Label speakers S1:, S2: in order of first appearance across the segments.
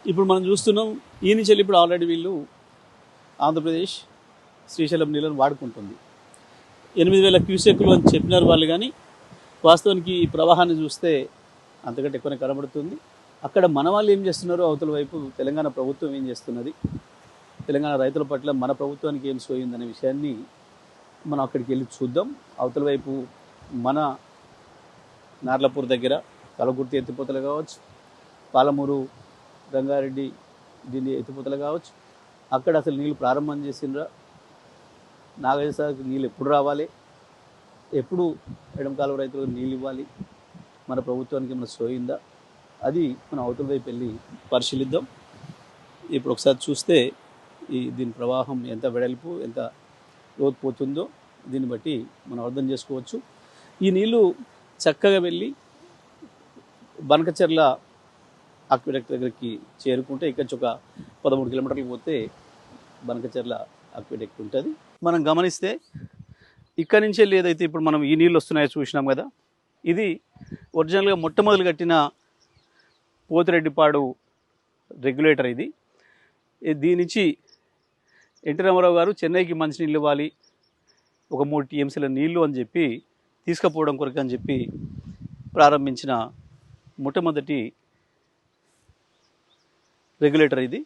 S1: ఇప్పుడు మనం చూస్తున్నాం ఈ నుంచి వెళ్ళి ఇప్పుడు ఆల్రెడీ వీళ్ళు ఆంధ్రప్రదేశ్ శ్రీశైలం నీళ్ళను వాడుకుంటుంది. 8,000 క్యూసెక్లు అని చెప్పినారు వాళ్ళు, కానీ వాస్తవానికి ఈ ప్రవాహాన్ని చూస్తే అంతకంటే ఎక్కువనే కనబడుతుంది. అక్కడ మన వాళ్ళు ఏం చేస్తున్నారో, అవతల వైపు తెలంగాణ ప్రభుత్వం ఏం చేస్తున్నది, తెలంగాణ రైతుల పట్ల మన ప్రభుత్వానికి ఏం సోయిందనే విషయాన్ని మనం అక్కడికి వెళ్ళి చూద్దాం. అవతల వైపు మన నార్లపూర్ దగ్గర కలగుర్తి ఎత్తిపోతలు కావచ్చు, పాలమూరు రంగారెడ్డి దీన్ని ఎత్తిపోతలు కావచ్చు, అక్కడ అసలు నీళ్ళు ప్రారంభం చేసిండ్రా, నాగేశ్వరకి నీళ్ళు ఎప్పుడు రావాలి, ఎప్పుడు ఎడమకాలువ రైతులకు నీళ్ళు ఇవ్వాలి, మన ప్రభుత్వానికి ఏమైనా సోయిందా, అది మనం అవతల వైపు వెళ్ళి పరిశీలిద్దాం. ఇప్పుడు ఒకసారి చూస్తే దీని ప్రవాహం ఎంత వెడల్పు, ఎంత లోతు పోతుందో దీన్ని బట్టి మనం అర్థం చేసుకోవచ్చు. ఈ నీళ్ళు చక్కగా వెళ్ళి బనకచెర్ల అక్విడక్ట్ దగ్గరికి చేరుకుంటే ఇక్కడ నుంచి ఒక 13 కిలోమీటర్లు పోతే బనకచెర్ల అక్విడక్ట్ ఉంటుంది. మనం గమనిస్తే ఇక్కడి నుంచి వెళ్ళి ఏదైతే ఇప్పుడు మనం ఈ నీళ్ళు వస్తున్నాయో చూసినాం కదా, ఇది ఒరిజినల్గా మొట్టమొదలు కట్టిన పోతిరెడ్డిపాడు రెగ్యులేటర్. ఇది దీని నుంచి ఎన్టీ రామారావు గారు చెన్నైకి మంచినీళ్ళు ఇవ్వాలి, ఒక 3 టీఎంసీల నీళ్లు అని చెప్పి తీసుకుపోవడం కొరకు అని చెప్పి ప్రారంభించిన మొట్టమొదటి రెగ్యులేటర్ ఇది.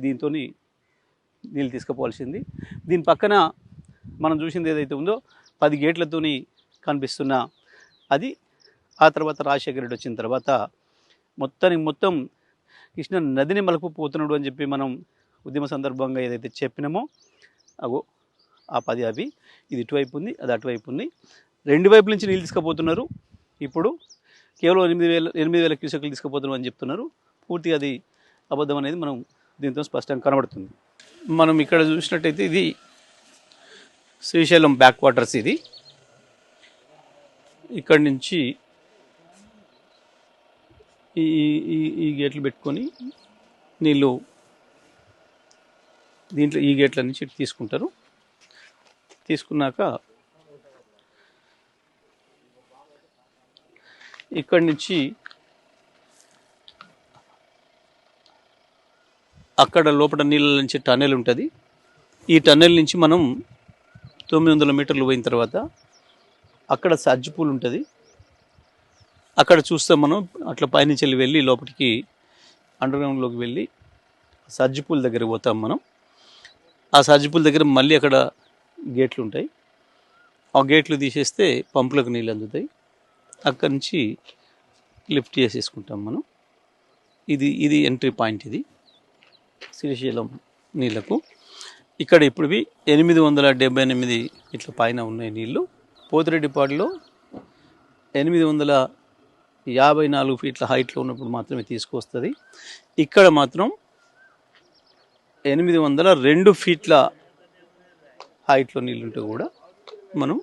S1: దీంతో నీళ్ళు తీసుకుపోవాల్సింది. దీని పక్కన మనం చూసింది ఏదైతే ఉందో 10 గేట్లతోని కనిపిస్తున్న అది. ఆ తర్వాత రాజశేఖర రెడ్డి వచ్చిన తర్వాత మొత్తం కృష్ణ నదిని మలుపుపోతున్నాడు అని చెప్పి మనం ఉద్యమ సందర్భంగా ఏదైతే చెప్పినామో అగో ఆ 10 అవి. ఇది ఇటువైపు ఉంది, అది అటువైపు ఉంది. 2 వైపుల నుంచి నీళ్ళు తీసుకుపోతున్నారు. ఇప్పుడు కేవలం 8,000 క్యూసెక్లు తీసుకుపోతున్నాం అని చెప్తున్నారు. పూర్తిగా అది అబద్ధం అనేది మనం దీంతో స్పష్టంగా కనబడుతుంది. మనం ఇక్కడ చూసినట్టయితే ఇది శ్రీశైలం బ్యాక్ వాటర్స్. ఇది ఇక్కడి నుంచి ఈ గేట్లు పెట్టుకొని నీళ్ళు దీంట్లో ఈ గేట్ల నుంచి తీసుకుంటారు. తీసుకున్నాక ఇక్కడి నుంచి అక్కడ లోపల నీళ్ళ నుంచి టన్నెల్ ఉంటుంది. ఈ టన్నెల్ నుంచి మనం 900 మీటర్లు పోయిన తర్వాత అక్కడ సజ్జిపూల్ ఉంటుంది. అక్కడ చూస్తాం మనం అట్లా పైనుంచి వెళ్ళి లోపలికి అండర్గ్రౌండ్లోకి వెళ్ళి సజ్జిపూల్ దగ్గరికి పోతాం మనం. ఆ సజ్జిపూల్ దగ్గర మళ్ళీ అక్కడ గేట్లు ఉంటాయి. ఆ గేట్లు తీసేస్తే పంపులకు నీళ్ళు అందుతాయి. అక్కడి నుంచి లిఫ్ట్ చేసేసుకుంటాం మనం. ఇది ఎంట్రీ పాయింట్. ఇది శ్రీశైలం నీళ్లకు. ఇక్కడ ఇప్పుడు 878 ఇట్లా పైన ఉన్నాయి నీళ్ళు. పోతిరెడ్డిపాడులో 854 ఫీట్ల హైట్లో ఉన్నప్పుడు మాత్రమే తీసుకొస్తుంది. ఇక్కడ మాత్రం 802 ఫీట్ల హైట్లో నీళ్ళుంటే కూడా మనం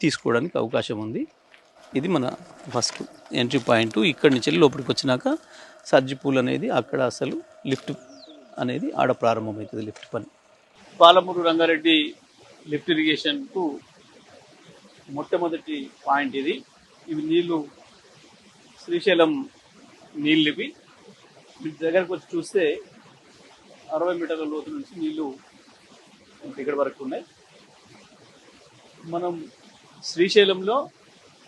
S1: తీసుకోవడానికి అవకాశం ఉంది. ఇది మన ఫస్ట్ ఎంట్రీ పాయింట్. ఇక్కడి నుంచి వెళ్ళి లోపలికి వచ్చినాక సజ్జిపూల్ అనేది అక్కడ అసలు లిఫ్ట్ అనేది ఆడ ప్రారంభమవుతుంది, లిఫ్ట్ పని. పాలమూరు రంగారెడ్డి లిఫ్ట్ ఇరిగేషన్కు మొట్టమొదటి పాయింట్ ఇది. ఇవి నీళ్ళు శ్రీశైలం నీళ్ళు. ఇవి వీటి దగ్గరకు వచ్చి చూస్తే 60 మీటర్ల లోతు నుంచి నీళ్ళు ఇక్కడ వరకు ఉన్నాయి. మనం శ్రీశైలంలో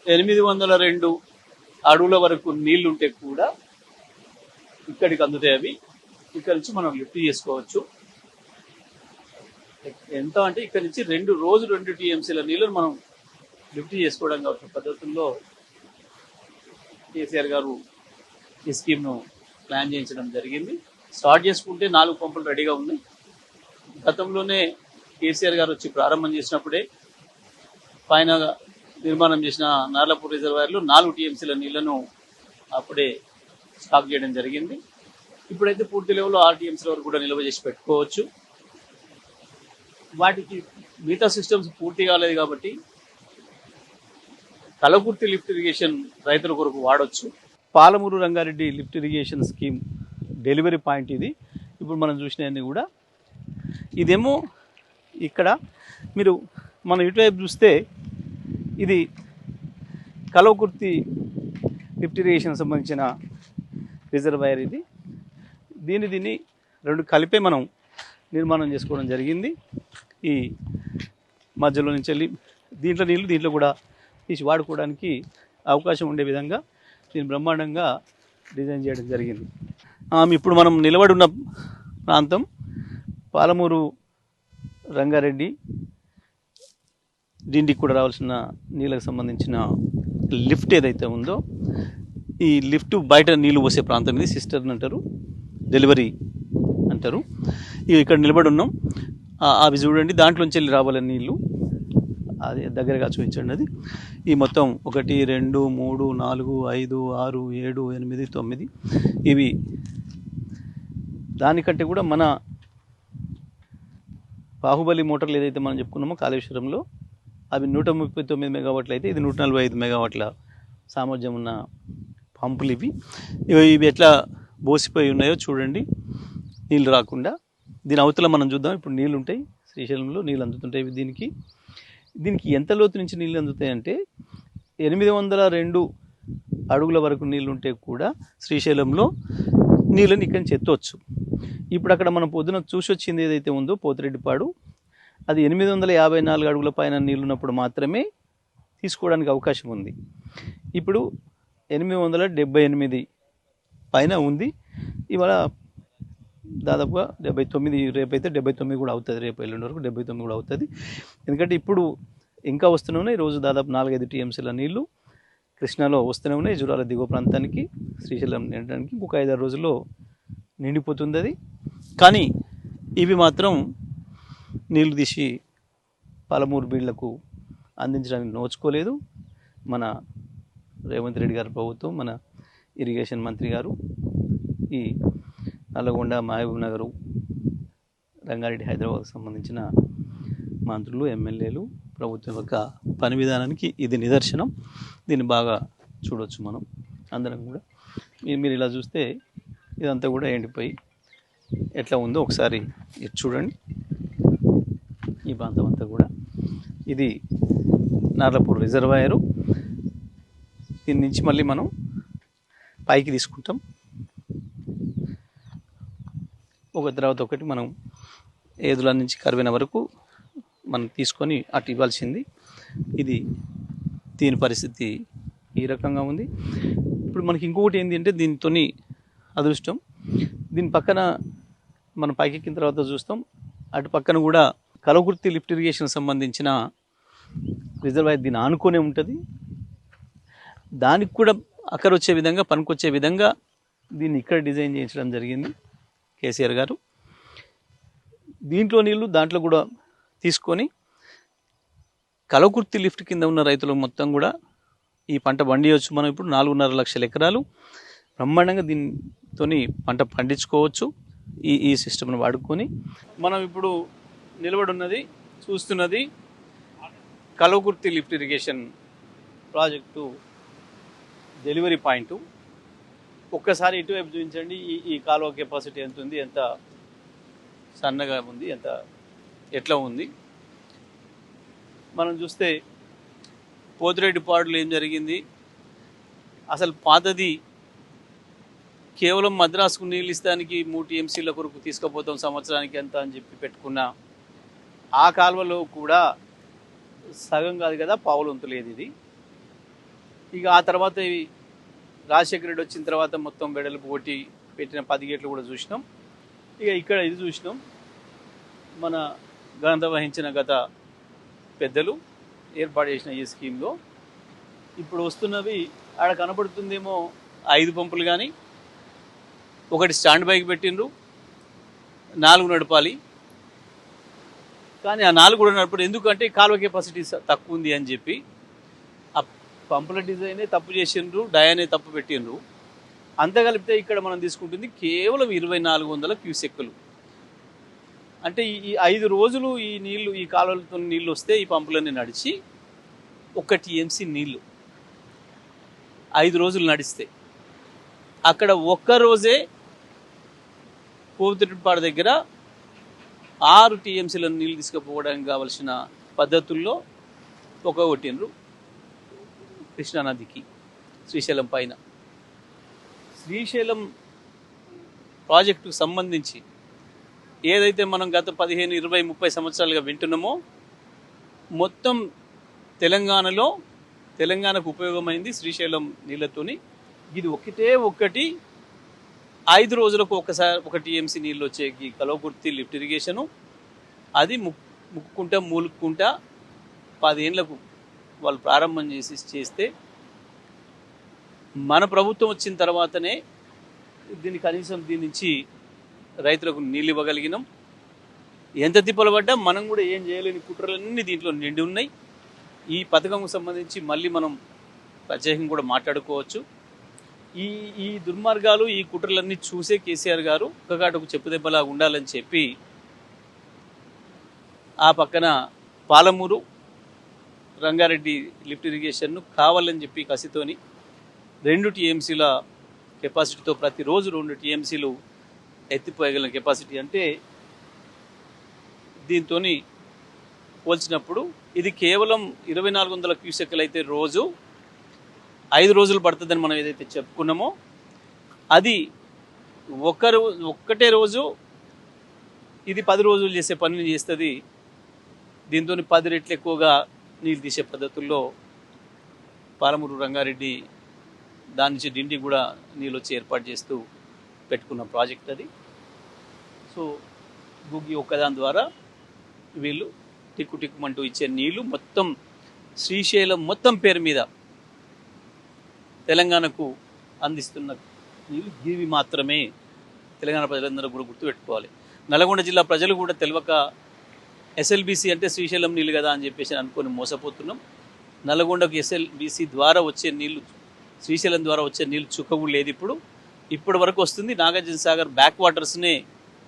S1: 802 అడుగుల వరకు నీళ్లు ఉంటే కూడా ఇక్కడికి అందుతాయి అవి. ఇక్కడ నుంచి మనం లిఫ్ట్ చేసుకోవచ్చు. ఎంత అంటే ఇక్కడ నుంచి 2 టీఎంసీల నీళ్ళను మనం లిఫ్ట్ చేసుకోవడం కావచ్చు పద్ధతుల్లో కేసీఆర్ గారు ఈ స్కీమ్ను ప్లాన్ చేయించడం జరిగింది. స్టార్ట్ చేసుకుంటే 4 పంపులు రెడీగా ఉన్నాయి. గతంలోనే కేసీఆర్ గారు వచ్చి ప్రారంభం చేసినప్పుడే పైన నిర్మాణం చేసిన నార్లపూర్ రిజర్వాయర్లో 4 టీఎంసీల నీళ్లను అప్పుడే స్టాక్ చేయడం జరిగింది. ఇప్పుడైతే పూర్తి లెవెల్లో 6 టీఎంసీల వరకు కూడా నిల్వ చేసి పెట్టుకోవచ్చు. వాటికి మిగతా సిస్టమ్స్ పూర్తి కాలేదు కాబట్టి కలకుర్తి లిఫ్ట్ ఇరిగేషన్ రైతుల కొరకు వాడవచ్చు. Palamuru Rangareddy lift irrigation scheme delivery point ఇది. ఇప్పుడు మనం చూసినవన్నీ కూడా ఇదేమో ఇక్కడ మీరు మన ఇటువైపు చూస్తే ఇది కలవకుర్తి లిఫ్ట్ ఇరిగేషన్ సంబంధించిన రిజర్వాయర్. ఇది దీన్ని రెండు కలిపే మనం నిర్మాణం చేసుకోవడం జరిగింది. ఈ మధ్యలో నుంచి వెళ్ళి దీంట్లో నీళ్ళు దీంట్లో కూడా తీసి వాడుకోవడానికి అవకాశం ఉండే విధంగా దీన్ని బ్రహ్మాండంగా డిజైన్ చేయడం జరిగింది. ఇప్పుడు మనం నిలబడి ఉన్న ప్రాంతం పాలమూరు రంగారెడ్డి డిండికి కూడా రావాల్సిన నీళ్ళకు సంబంధించిన లిఫ్ట్ ఏదైతే ఉందో ఈ లిఫ్ట్ బయట నీళ్ళు పోసే ప్రాంతం ఇది సిస్టర్న్ అంటారు, డెలివరీ అంటారు. ఇక్కడ నిలబడి ఉన్నాం. అవి చూడండి, దాంట్లోంచి వెళ్ళి రావాలని నీళ్ళు అది దగ్గరగా చూపించండి. అది ఈ మొత్తం 1 2 3 4 5 6 7 8 9 ఇవి దానికంటే కూడా మన బాహుబలి మోటార్లు ఏదైతే మనం చెప్పుకున్నామో కాళేశ్వరంలో అవి 139 మెగావాట్లు అయితే ఇది 145 మెగావాట్ల సామర్థ్యం ఉన్న పంపులు ఇవి ఎట్లా బోసిపోయి ఉన్నాయో చూడండి, నీళ్ళు రాకుండా. దీని అవతల మనం చూద్దాం. ఇప్పుడు నీళ్ళు ఉంటాయి, శ్రీశైలంలో నీళ్ళు అందుతుంటాయి. దీనికి ఎంత లోతు నుంచి నీళ్ళు అందుతాయంటే 802 అడుగుల వరకు నీళ్ళు ఉంటే కూడా శ్రీశైలంలో నీళ్ళని ఇక్కడి నుంచి ఎత్తవచ్చు. ఇప్పుడు అక్కడ మనం పొద్దున చూసి వచ్చింది ఏదైతే ఉందో పోతిరెడ్డిపాడు, అది 854 అడుగుల పైన నీళ్ళున్నప్పుడు మాత్రమే తీసుకోవడానికి అవకాశం ఉంది. ఇప్పుడు 878 పైన ఉంది. ఇవాళ దాదాపుగా 79, రేపైతే 79 కూడా అవుతుంది, రేపు ఎల్లుండి వరకు 79 కూడా అవుతుంది. ఎందుకంటే ఇప్పుడు ఇంకా వస్తూనే ఉన్నాయి. రోజు దాదాపు 4-5 టీఎంసీల నీళ్లు కృష్ణాలో వస్తూనే ఉన్నాయి. జూరాల దిగువ ప్రాంతానికి శ్రీశైలం నిండడానికి ఇంకొక 5-6 రోజుల్లో నిండిపోతుంది అది. కానీ ఇవి మాత్రం నీళ్లు తీసి పాలమూరు బీళ్లకు అందించడానికి నోచుకోలేదు. మన రేవంత్ రెడ్డి గారి ప్రభుత్వం, మన ఇరిగేషన్ మంత్రి గారు ఈ నల్లగొండ, మహబూబ్ నగరు, రంగారెడ్డి, హైదరాబాద్కు సంబంధించిన మంత్రులు, ఎమ్మెల్యేలు, ప్రభుత్వం యొక్క పని విధానానికి ఇది నిదర్శనం. దీన్ని బాగా చూడవచ్చు మనం అందరం కూడా. మీరు ఇలా చూస్తే ఇదంతా కూడా ఎండిపోయి ఎట్లా ఉందో ఒకసారి ఇది చూడండి. ఈ ప్రాంతం అంతా కూడా ఇది నార్లపూర్ రిజర్వాయరు. దీని నుంచి మళ్ళీ మనం పైకి తీసుకుంటాం, ఒక తర్వాత ఒకటి మనం ఏదుల నుంచి కరివెన వరకు మనం తీసుకొని అటు ఇవ్వాల్సింది. దీని పరిస్థితి ఈ రకంగా ఉంది. ఇప్పుడు మనకి ఇంకొకటి ఏంటి అంటే దీంతో అదృష్టం, దీని పక్కన మనం పైకి ఎక్కిన తర్వాత చూస్తాం, అటు పక్కన కూడా కలవకుర్తి లిఫ్ట్ ఇరిగేషన్ సంబంధించిన రిజర్వాయర్ దీన్ని ఆనుకొనే ఉంటుంది. దానికి కూడా అక్కడ వచ్చే విధంగా, పనికొచ్చే విధంగా దీన్ని ఇక్కడ డిజైన్ చేయించడం జరిగింది కేసీఆర్ గారు. దీంట్లో నీళ్ళు దాంట్లో కూడా తీసుకొని కలవకుర్తి లిఫ్ట్ కింద ఉన్న రైతులు మొత్తం కూడా ఈ పంట పండియవచ్చు. మనం ఇప్పుడు 4.5 లక్షల ఎకరాలు బ్రహ్మాండంగా దీంతో పంట పండించుకోవచ్చు. ఈ సిస్టమ్ను వాడుకొని మనం ఇప్పుడు నిలబడి చూస్తున్నది Kalwakurthy lift irrigation project delivery point. ఒక్కసారి ఇటువైపు చూపించండి. ఈ కాలువ కెపాసిటీ ఎంత ఉంది, ఎంత సన్నగా ఉంది, ఎట్లా ఉంది. మనం చూస్తే పోతిరెడ్డిపాడులో ఏం జరిగింది, అసలు పాతది కేవలం మద్రాసుకు నీళ్ళు ఇస్తానికి 3 టీఎంసీల కొరకు తీసుకుపోతాం సంవత్సరానికి ఎంత అని చెప్పి పెట్టుకున్న ఆ కాలువలో కూడా సగం కాదు కదా, పావులొంతు లేదు ఇది. ఇక ఆ తర్వాత రాజశేఖర రెడ్డి వచ్చిన తర్వాత మొత్తం వెడల్పు కొట్టి పెట్టిన 10 గేట్లు కూడా చూసినాం. ఇక ఇక్కడ ఇది చూసినాం. మన ఘనత వహించిన గత పెద్దలు ఏర్పాటు చేసిన ఈ స్కీమ్లో ఇప్పుడు వస్తున్నవి ఆడ కనబడుతుందేమో 5 పంపులు, కానీ ఒకటి స్టాండ్ బైకి పెట్టిండ్రు, 4 నడపాలి. కానీ ఆ 4 కూడా నడపరు. ఎందుకంటే కాలువ కెపాసిటీ తక్కువ ఉంది అని చెప్పి ఆ పంపుల డిజైనే తప్పు చేసిండ్రు, డయానే తప్పు పెట్టిండ్రు. అంతా కలిపితే ఇక్కడ మనం తీసుకుంటుంది కేవలం 2400 క్యూసెక్కులు. అంటే ఈ 5 రోజులు ఈ కాలువలతో నీళ్ళు వస్తే ఈ పంపులన్నీ నడిచి 1 టీఎంసీ నీళ్ళు 5 రోజులు నడిస్తే అక్కడ ఒక్కరోజే పోతిరెడ్డిపాడు దగ్గర 6 టీఎంసీల నీళ్ళు తీసుకుపోవడానికి కావలసిన పద్ధతుల్లో కొట్టిండ్రు కృష్ణానదికి శ్రీశైలం పైన. శ్రీశైలం ప్రాజెక్టుకు సంబంధించి ఏదైతే మనం గత 15, 20, 30 సంవత్సరాలుగా వింటున్నామో మొత్తం తెలంగాణకు ఉపయోగమైంది శ్రీశైలం నీళ్ళతోని. ఇది ఒకటి 5 రోజులకు ఒక టీఎంసీ నీళ్ళు వచ్చే ఈ కల్వకుర్తి లిఫ్ట్ ఇరిగేషను. అది ముక్కుంట మూలుక్కుంట 10 ఏళ్లకు వాళ్ళు ప్రారంభం చేస్తే మన ప్రభుత్వం వచ్చిన తర్వాతనే కనీసం దీని నుంచి రైతులకు నీళ్ళు ఇవ్వగలిగినాం. ఎంత తిప్పలు పడ్డా మనం కూడా ఏం చేయలేని కుట్రలన్నీ దీంట్లో నిండి ఉన్నాయి. ఈ పథకంకు సంబంధించి మళ్ళీ మనం ప్రత్యేకంగా కూడా మాట్లాడుకోవచ్చు. ఈ దుర్మార్గాలు ఈ కుట్రలన్నీ చూసే కేసీఆర్ గారు ఒక్కగాటకు చెప్పుదెబ్బలాగా ఉండాలని చెప్పి ఆ పక్కన పాలమూరు రంగారెడ్డి లిఫ్ట్ ఇరిగేషన్ను కావాలని చెప్పి కసితోని 2 టీఎంసీల కెపాసిటీతో ప్రతిరోజు 2 టీఎంసీలు ఎత్తిపోయగలిగిన కెపాసిటీ. అంటే దీంతో పోల్చినప్పుడు ఇది కేవలం 2400 క్యూసెక్లు అయితే రోజు 5 రోజులు పడుతుందని మనం ఏదైతే చెప్పుకున్నామో అది ఒక్కటే రోజు ఇది 10 రోజులు చేసే పనిని చేస్తుంది. దీంతో 10 రెట్లు ఎక్కువగా నీళ్ళు తీసే పద్ధతుల్లో పాలమూరు రంగారెడ్డి దాని నుంచి డిండి కూడా నీళ్ళు వచ్చి ఏర్పాటు చేస్తూ పెట్టుకున్న ప్రాజెక్ట్ అది. సో గుగ్గి ఒక్కదాని ద్వారా వీళ్ళు టిక్కుమంటూ ఇచ్చే నీళ్లు మొత్తం శ్రీశైలం మొత్తం పేరు మీద తెలంగాణకు అందిస్తున్న నీళ్ళు ఇవి మాత్రమే. తెలంగాణ ప్రజలందరూ కూడా గుర్తుపెట్టుకోవాలి. నల్గొండ జిల్లా ప్రజలు కూడా తెలియక ఎస్ఎల్బీసీ అంటే శ్రీశైలం నీళ్ళు కదా అని చెప్పేసి అనుకొని మోసపోతున్నాం. నల్గొండకు ఎస్ఎల్బీసీ ద్వారా వచ్చే నీళ్లు శ్రీశైలం ద్వారా వచ్చే నీళ్ళు చుక్కవు లేదు. ఇప్పటి వరకు వస్తుంది. నాగార్జున సాగర్ బ్యాక్ వాటర్స్నే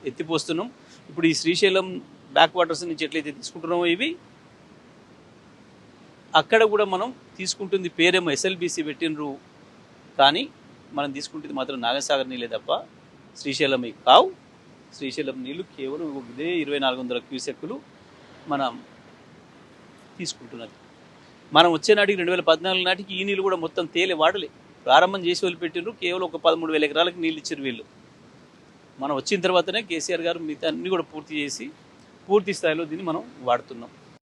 S1: ఎత్తిపోస్తున్నాం. ఇప్పుడు ఈ శ్రీశైలం బ్యాక్ వాటర్స్ నుంచి ఎట్లయితే తీసుకుంటున్నామో ఇవి అక్కడ కూడా మనం తీసుకుంటుంది పేరేమో ఎస్ఎల్బీసీ పెట్టినరు, కానీ మనం తీసుకుంటుంది మాత్రం నాగసాగర్ నీళ్ళే తప్ప శ్రీశైలం కావు. శ్రీశైలం నీళ్ళు కేవలం ఇదే 2400 క్యూసెక్కులు మనం తీసుకుంటున్నది. మనం వచ్చే నాటికి 2014 నాటికి ఈ నీళ్ళు కూడా మొత్తం వాడలే, ప్రారంభం చేసి వదిలిపెట్టినారు. కేవలం ఒక 13,000 ఎకరాలకు నీళ్ళు ఇచ్చారు వీళ్ళు. మనం వచ్చిన తర్వాతనే కేసీఆర్ గారు మిగతా అన్ని కూడా పూర్తి స్థాయిలో దీన్ని మనం వాడుతున్నాం.